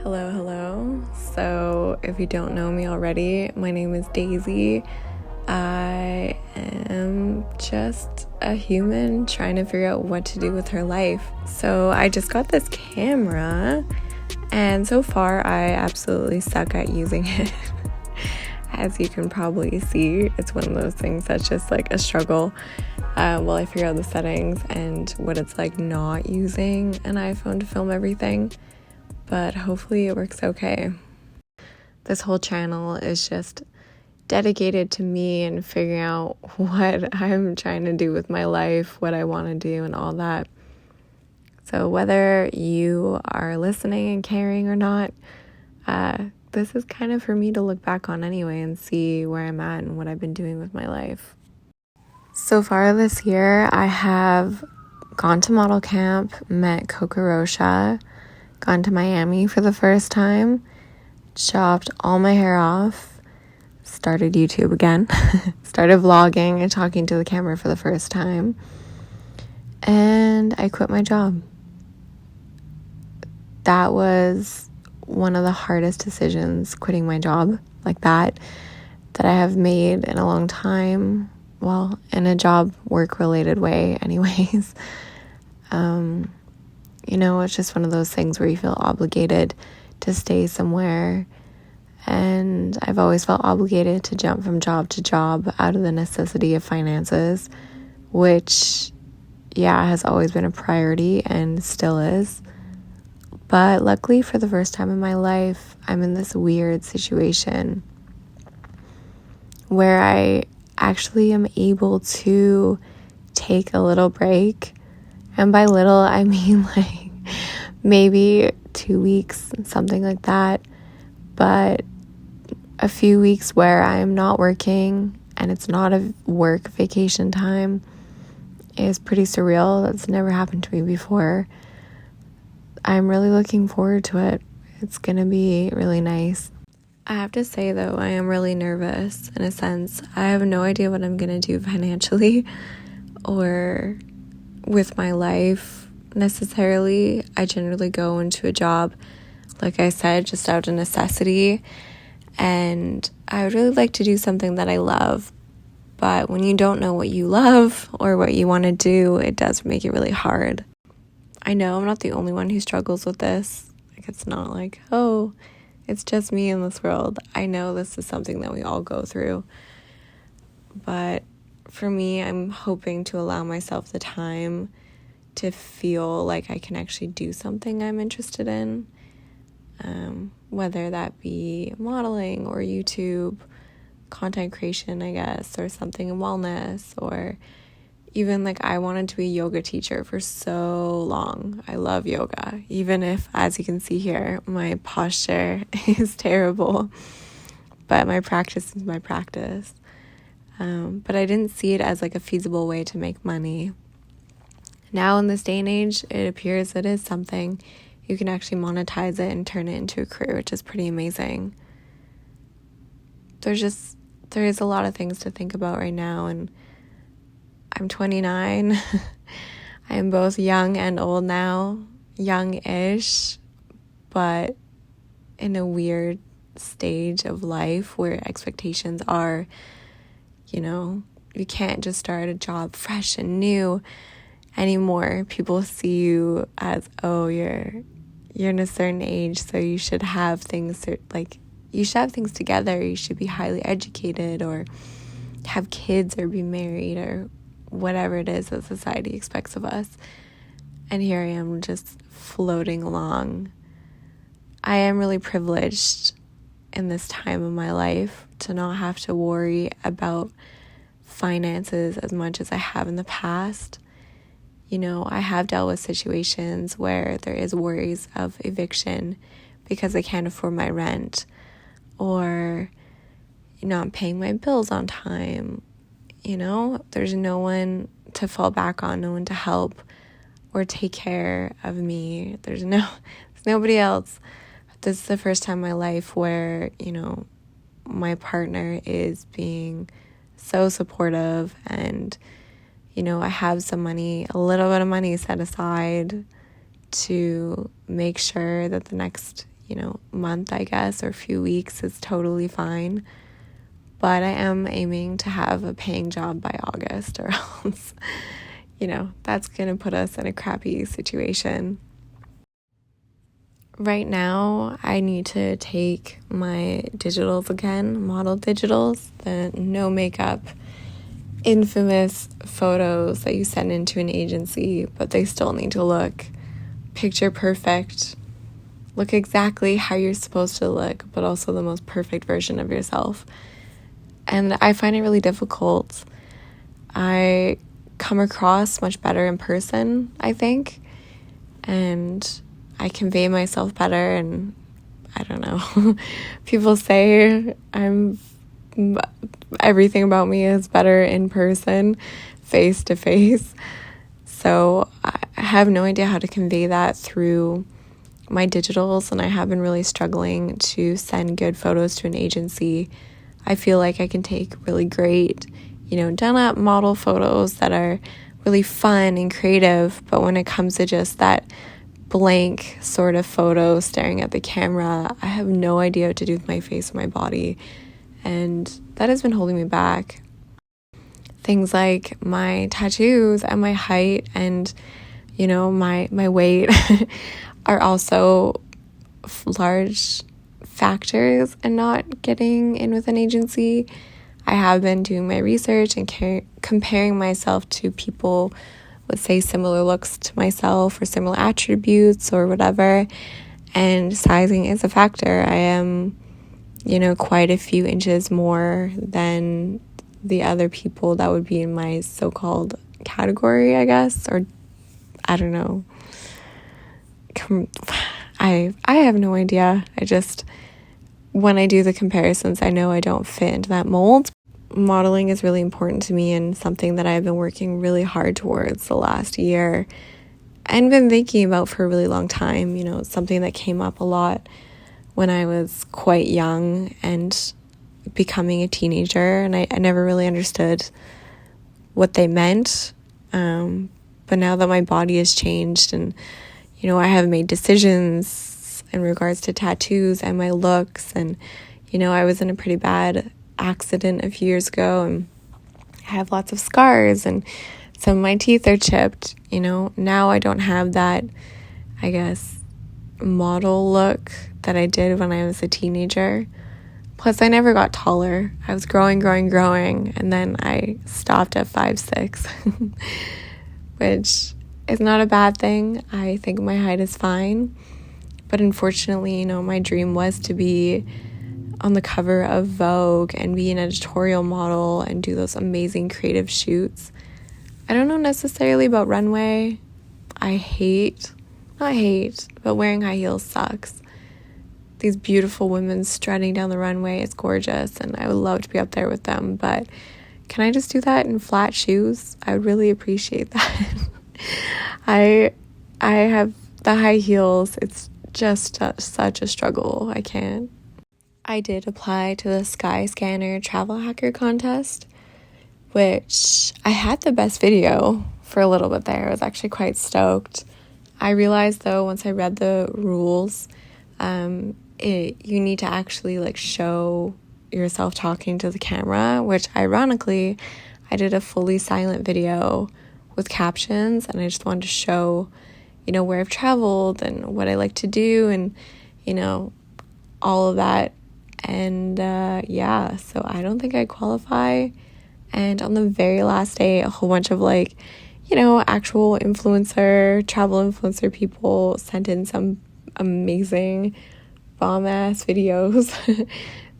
Hello, hello. So, if you don't know me already, my name is Daisy. I am just a human trying to figure out what to do with her life. So, I just got this camera, and so far, I absolutely suck at using it. As you can probably see, it's one of those things that's just like a struggle while I figure out the settings and what it's like not using an iPhone to film everything. But hopefully it works okay. This whole channel is just dedicated to me and figuring out what I'm trying to do with my life, what I want to do, and all that. So whether you are listening and caring or not, this is kind of for me to look back on anyway and see where I'm at and what I've been doing with my life. So far this year, I have gone to model camp, met Coca Rocha, gone to Miami for the first time, chopped all my hair off, started YouTube again, started vlogging and talking to the camera for the first time, and I quit my job. That was one of the hardest decisions, quitting my job like that I have made in a long time. Well, in a job work-related way anyways. It's just one of those things where you feel obligated to stay somewhere. And I've always felt obligated to jump from job to job out of the necessity of finances, which, has always been a priority and still is. But luckily, for the first time in my life, I'm in this weird situation where I actually am able to take a little break. And by little, I mean like maybe 2 weeks, something like that. But a few weeks where I'm not working and it's not a work vacation time is pretty surreal. That's never happened to me before. I'm really looking forward to it. It's going to be really nice. I have to say, though, I am really nervous in a sense. I have no idea what I'm going to do financially or with my life necessarily. I generally go into a job, like I said, just out of necessity. And I would really like to do something that I love. But when you don't know what you love or what you want to do, it does make it really hard. I know I'm not the only one who struggles with this. Like, it's not like, oh, it's just me in this world. I know this is something that we all go through. But for me, I'm hoping to allow myself the time to feel like I can actually do something I'm interested in. Whether that be modeling or YouTube, content creation, I guess, or something in wellness, or even like I wanted to be a yoga teacher for so long. I love yoga, even if, as you can see here, my posture is terrible, but my practice is my practice. But I didn't see it as like a feasible way to make money. Now in this day and age, it appears it is something. You can actually monetize it and turn it into a career, which is pretty amazing. There is a lot of things to think about right now, and I'm 29. I am both young and old now, young-ish, but in a weird stage of life where expectations are, you can't just start a job fresh and new anymore. People see you as, oh, you're in a certain age, so you should have things together. You should be highly educated or have kids or be married or whatever it is that society expects of us. And here I am just floating along. I am really privileged in this time of my life to not have to worry about finances as much as I have in the past. I have dealt with situations where there is worries of eviction because I can't afford my rent, or not paying my bills on time. There's no one to fall back on, no one to help or take care of me. There's nobody else. This is the first time in my life where, my partner is being so supportive, and, I have some money, a little bit of money set aside to make sure that the next month, I guess, or a few weeks is totally fine. But I am aiming to have a paying job by August, or else, that's going to put us in a crappy situation. Right now, I need to take my digitals again, model digitals, the no makeup, infamous photos that you send into an agency, but they still need to look picture perfect, look exactly how you're supposed to look, but also the most perfect version of yourself. And I find it really difficult. I come across much better in person, I think, and I convey myself better, and I don't know. People say everything about me is better in person, face to face. So I have no idea how to convey that through my digitals, and I have been really struggling to send good photos to an agency. I feel like I can take really great, done up model photos that are really fun and creative, but when it comes to just that blank sort of photo staring at the camera, I have no idea what to do with my face or my body, and that has been holding me back. Things like my tattoos and my height and my weight are also large factors in not getting in with an agency. I have been doing my research and comparing myself to people with, say, similar looks to myself or similar attributes or whatever, and sizing is a factor. I am, quite a few inches more than the other people that would be in my so-called category, I guess, or I don't know. I have no idea. When I do the comparisons, I know I don't fit into that mold. Modeling is really important to me and something that I've been working really hard towards the last year and been thinking about for a really long time. It's something that came up a lot when I was quite young and becoming a teenager, and I never really understood what they meant. But now that my body has changed and, I have made decisions in regards to tattoos and my looks, and, I was in a pretty bad accident a few years ago and I have lots of scars and some of my teeth are chipped. Now I don't have that, I guess, model look that I did when I was a teenager. Plus, I never got taller. I was growing, and then I stopped at 5'6", which is not a bad thing. I think my height is fine. But unfortunately, my dream was to be on the cover of Vogue and be an editorial model and do those amazing creative shoots. I don't know necessarily about runway. But wearing high heels sucks. These beautiful women strutting down the runway is gorgeous, and I would love to be up there with them, but can I just do that in flat shoes? I would really appreciate that. I have the high heels. It's just such a struggle. I can't. I did apply to the Skyscanner travel hacker contest, which I had the best video for a little bit there. I was actually quite stoked. I realized, though, once I read the rules, you need to actually show yourself talking to the camera, which ironically, I did a fully silent video with captions, and I just wanted to show, where I've traveled and what I like to do and, all of that. And so I don't think I qualify. And on the very last day, a whole bunch of actual travel influencer people sent in some amazing bomb ass videos.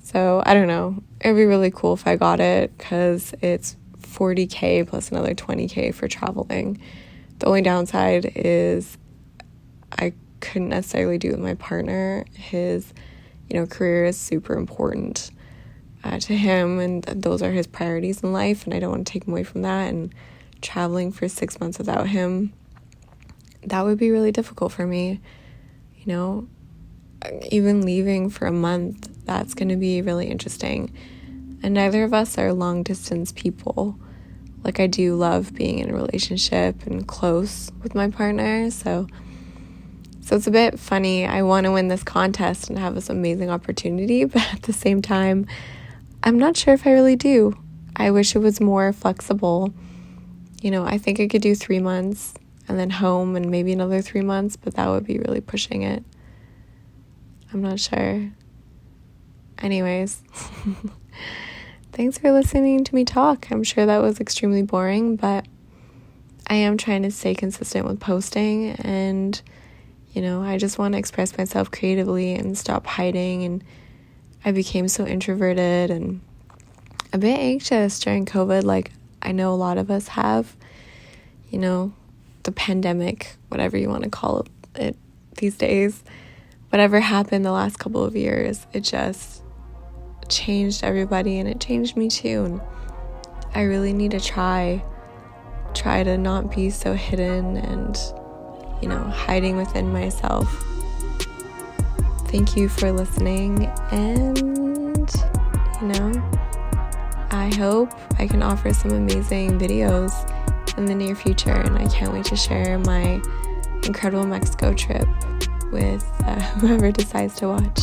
So I don't know. It'd be really cool if I got it because it's $40,000 plus another $20,000 for traveling. The only downside is I couldn't necessarily do it with my partner. His career is super important to him, and those are his priorities in life, and I don't want to take him away from that. And traveling for 6 months without him, that would be really difficult for me. Even leaving for a month, that's going to be really interesting. And neither of us are long distance people. I do love being in a relationship and close with my partner, so So it's a bit funny. I want to win this contest and have this amazing opportunity, but at the same time, I'm not sure if I really do. I wish it was more flexible. I think I could do 3 months and then home and maybe another 3 months, but that would be really pushing it. I'm not sure. Anyways, thanks for listening to me talk. I'm sure that was extremely boring, but I am trying to stay consistent with posting, and I just want to express myself creatively and stop hiding. And I became so introverted and a bit anxious during COVID, like I know a lot of us have. The pandemic, whatever you want to call it these days, whatever happened the last couple of years, it just changed everybody, and it changed me too. And I really need to try to not be so hidden and hiding within myself. Thank you for listening, and I hope I can offer some amazing videos in the near future, and I can't wait to share my incredible Mexico trip with whoever decides to watch.